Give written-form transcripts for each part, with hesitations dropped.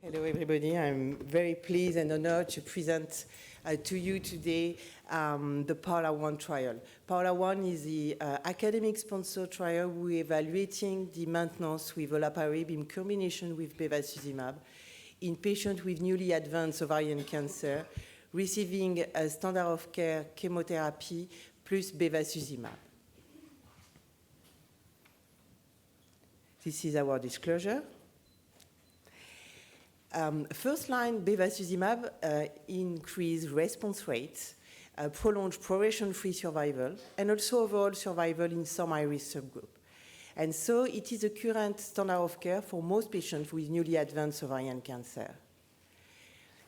Hello, everybody. I'm very pleased and honored to present to you today the PAOLA-1 trial. PAOLA-1 is the academic sponsor trial. We're evaluating the maintenance with olaparib in combination with bevacizumab in patients with newly advanced ovarian cancer receiving a standard of care chemotherapy plus bevacizumab. This is our disclosure. First-line bevacizumab increased response rates, prolonged progression-free survival, and also overall survival in some high-risk subgroup. And so it is a current standard of care for most patients with newly advanced ovarian cancer.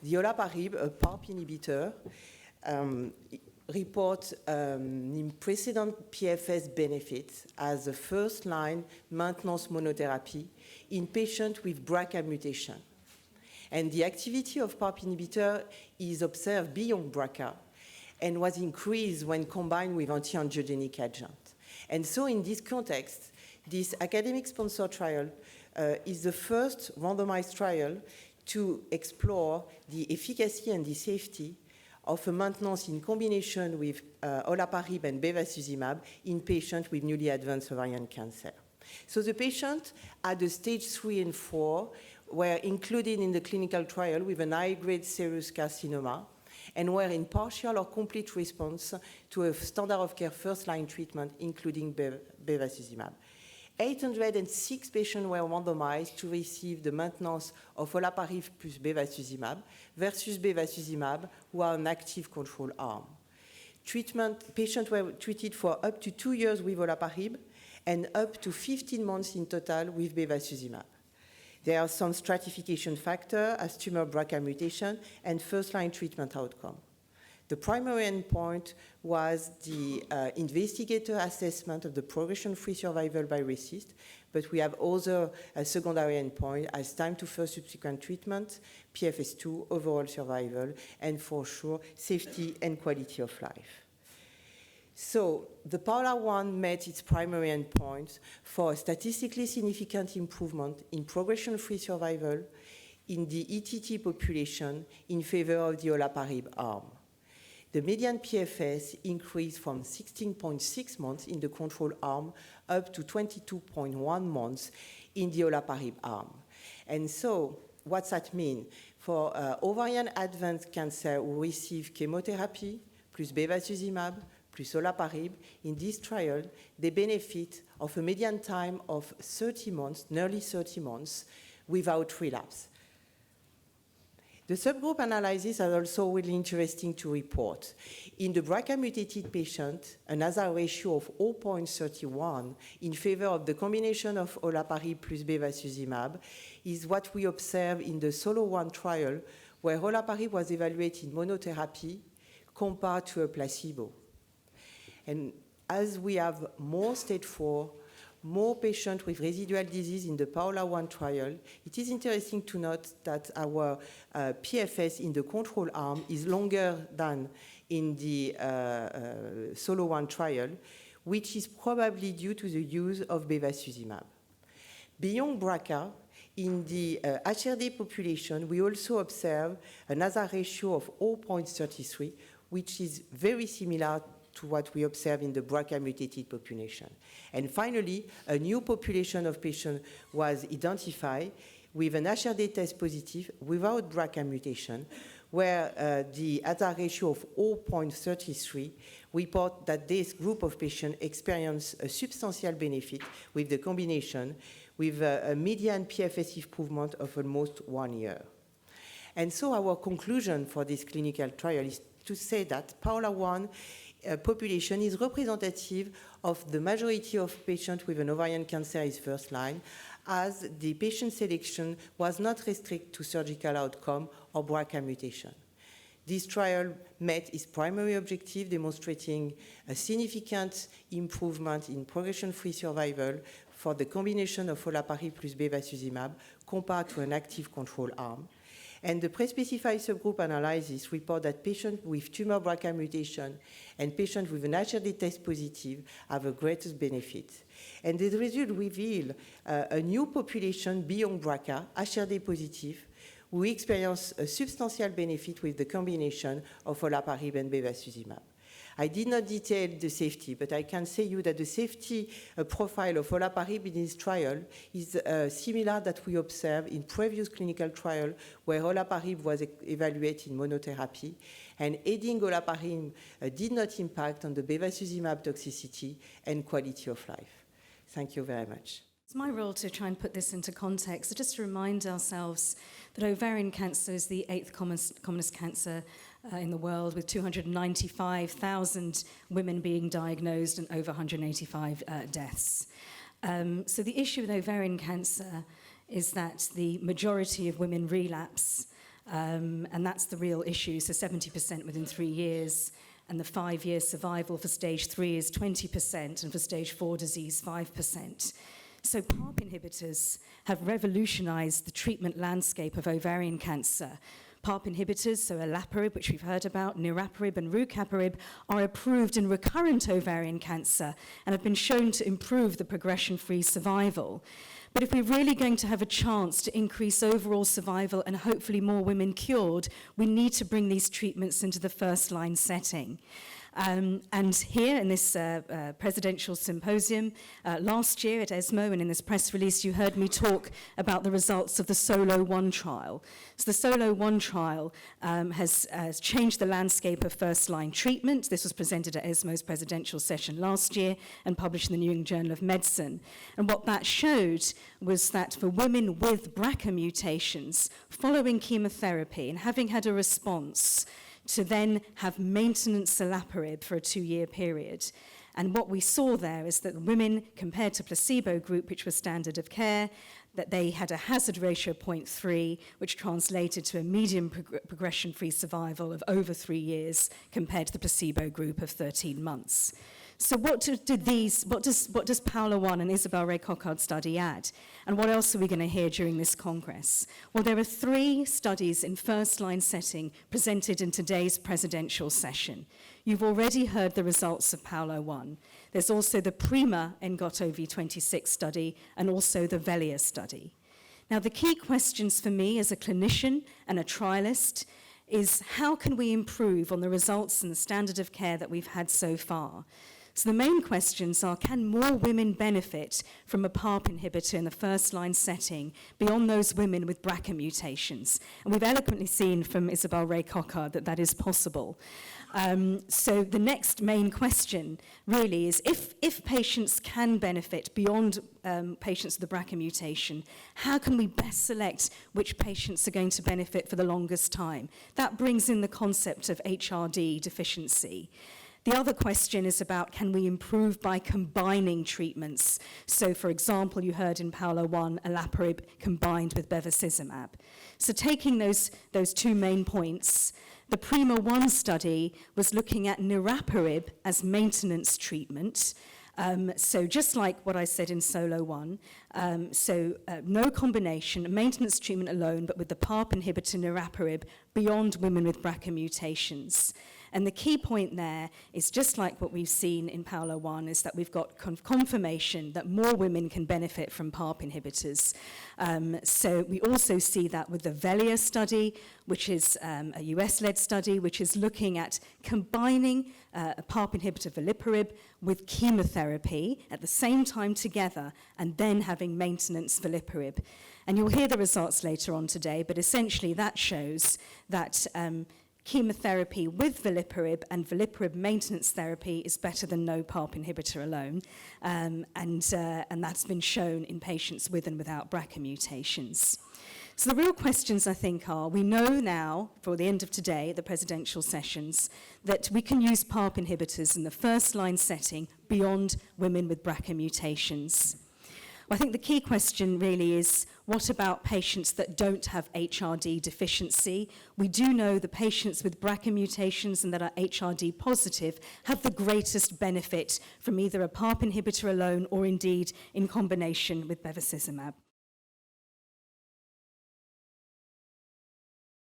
The olaparib, a PARP inhibitor, reports precedent PFS benefits as a first-line maintenance monotherapy in patients with BRCA mutation. And the activity of PARP inhibitor is observed beyond BRCA and was increased when combined with anti-angiogenic agent. And so in this context, this academic sponsor trial is the first randomized trial to explore the efficacy and the safety of a maintenance in combination with olaparib and bevacizumab in patients with newly advanced ovarian cancer. So the patients at the stage 3 and 4 were included in the clinical trial with an high-grade serous carcinoma and were in partial or complete response to a standard of care first-line treatment, including bevacizumab. 806 patients were randomized to receive the maintenance of olaparib plus bevacizumab versus bevacizumab, who are an active control arm. Patients were treated for up to 2 years with olaparib and up to 15 months in total with bevacizumab. There are some stratification factors as tumor BRCA mutation and first-line treatment outcome. The primary endpoint was the investigator assessment of the progression-free survival by RECIST, but we have other secondary endpoints as time to first subsequent treatment, PFS2, overall survival, and for sure, safety and quality of life. So the PAOLA-1 met its primary endpoint for a statistically significant improvement in progression-free survival in the ETT population in favor of the olaparib arm. The median PFS increased from 16.6 months in the control arm up to 22.1 months in the olaparib arm. And so what's that mean? For ovarian advanced cancer who receive chemotherapy plus bevacizumab plus olaparib, in this trial, they benefit of a median time of 30 months, nearly 30 months, without relapse. The subgroup analysis are also really interesting to report. In the BRCA mutated patient, an hazard ratio of 0.31 in favor of the combination of olaparib plus bevacizumab is what we observe in the SOLO-1 trial, where olaparib was evaluated in monotherapy compared to a placebo. And as we have more stage 4, more patients with residual disease in the PAOLA-1 trial, it is interesting to note that our PFS in the control arm is longer than in the SOLO-1 trial, which is probably due to the use of bevacizumab. Beyond BRCA, in the HRD population, we also observe an hazard ratio of 0.33, which is very similar to what we observe in the BRCA mutated population. And finally, a new population of patients was identified with an HRD test positive without BRCA mutation, where the hazard ratio of 0.33 report that this group of patients experienced a substantial benefit with the combination, with a median PFS improvement of almost 1 year. And so our conclusion for this clinical trial is to say that PAOLA-1 population is representative of the majority of patients with an ovarian cancer is first line, as the patient selection was not restricted to surgical outcome or BRCA mutation. This trial met its primary objective, demonstrating a significant improvement in progression-free survival for the combination of olaparib plus bevacizumab compared to an active control arm. And the pre-specified subgroup analysis report that patients with tumor BRCA mutation and patients with an HRD test positive have a greatest benefit. And the result reveal a new population beyond BRCA, HRD positive, who experience a substantial benefit with the combination of olaparib and bevacizumab. I did not detail the safety, but I can say you that the safety profile of olaparib in this trial is similar that we observed in previous clinical trial where olaparib was evaluated in monotherapy, and adding olaparib did not impact on the bevacizumab toxicity and quality of life. Thank you very much. It's my role to try and put this into context, so just to remind ourselves that ovarian cancer is the 8th commonest cancer in the world, with 295,000 women being diagnosed and over 185 deaths. So the issue with ovarian cancer is that the majority of women relapse, and that's the real issue, so 70% within 3 years, and the 5-year survival for stage 3 is 20%, and for stage 4 disease, 5%. So PARP inhibitors have revolutionized the treatment landscape of ovarian cancer. PARP inhibitors, so olaparib, which we've heard about, niraparib and rucaparib, are approved in recurrent ovarian cancer and have been shown to improve the progression-free survival. But if we're really going to have a chance to increase overall survival and hopefully more women cured, we need to bring these treatments into the first-line setting. And here in this presidential symposium last year at ESMO, and in this press release, you heard me talk about the results of the SOLO-1 trial. So the SOLO-1 trial has changed the landscape of first-line treatment. This was presented at ESMO's presidential session last year and published in the New England Journal of Medicine. And what that showed was that for women with BRCA mutations, following chemotherapy and having had a response, to then have maintenance olaparib for a 2-year period. And what we saw there is that women, compared to placebo group, which was standard of care, that they had a hazard ratio of 0.3, which translated to a median progression-free survival of over 3 years compared to the placebo group of 13 months. So what does PAOLA-1 and Isabel Ray-Cockard study add? And what else are we going to hear during this Congress? Well, there are 3 studies in first-line setting presented in today's presidential session. You've already heard the results of PAOLA-1. There's also the PRIMA ENGOT-OV26 study and also the VELIA study. Now, the key questions for me as a clinician and a trialist is how can we improve on the results and the standard of care that we've had so far? So the main questions are, can more women benefit from a PARP inhibitor in the first-line setting beyond those women with BRCA mutations? And we've eloquently seen from Isabel Ray-Cockard that that is possible. So the next main question really is, if patients can benefit beyond patients with the BRCA mutation, how can we best select which patients are going to benefit for the longest time? That brings in the concept of HRD deficiency. The other question is about, can we improve by combining treatments? So, for example, you heard in PAOLA-1, olaparib combined with bevacizumab. So taking those 2 main points, the PRIMA-1 study was looking at niraparib as maintenance treatment. So just like what I said in SOLO-1, no combination, maintenance treatment alone, but with the PARP inhibitor niraparib beyond women with BRCA mutations. And the key point there is, just like what we've seen in PAOLA-1, is that we've got confirmation that more women can benefit from PARP inhibitors. So we also see that with the VELIA study, which is a US-led study, which is looking at combining a PARP inhibitor veliparib with chemotherapy at the same time together, and then having maintenance veliparib. And you'll hear the results later on today, but essentially that shows that chemotherapy with veliparib and veliparib maintenance therapy is better than no PARP inhibitor alone, and that's been shown in patients with and without BRCA mutations. So the real questions, I think, are, we know now, for the end of today, the presidential sessions, that we can use PARP inhibitors in the first-line setting beyond women with BRCA mutations. Well, I think the key question really is, what about patients that don't have HRD deficiency? We do know the patients with BRCA mutations and that are HRD positive have the greatest benefit from either a PARP inhibitor alone or indeed in combination with bevacizumab.